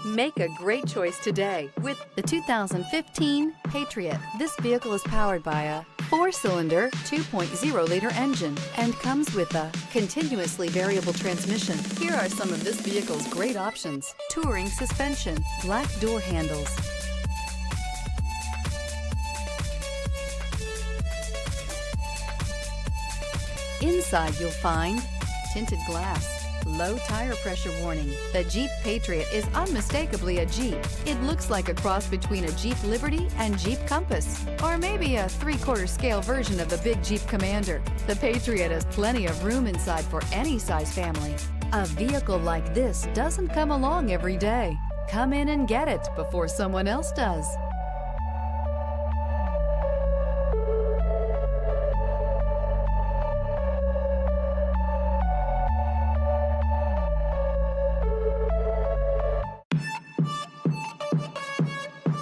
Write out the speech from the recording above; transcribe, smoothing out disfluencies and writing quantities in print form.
Make a great choice today with the 2015 Patriot. This vehicle is powered by a 4-cylinder, 2.0-liter engine and comes with a continuously variable transmission. Here are some of this vehicle's great options: touring suspension, black door handles, inside you'll find tinted glass, low tire pressure warning. The Jeep Patriot is unmistakably a Jeep. It looks like a cross between a Jeep Liberty and Jeep Compass, or maybe a 3/4 scale version of the big Jeep Commander. The Patriot has plenty of room inside for any size family. A vehicle like this doesn't come along every day. Come in and get it before someone else does.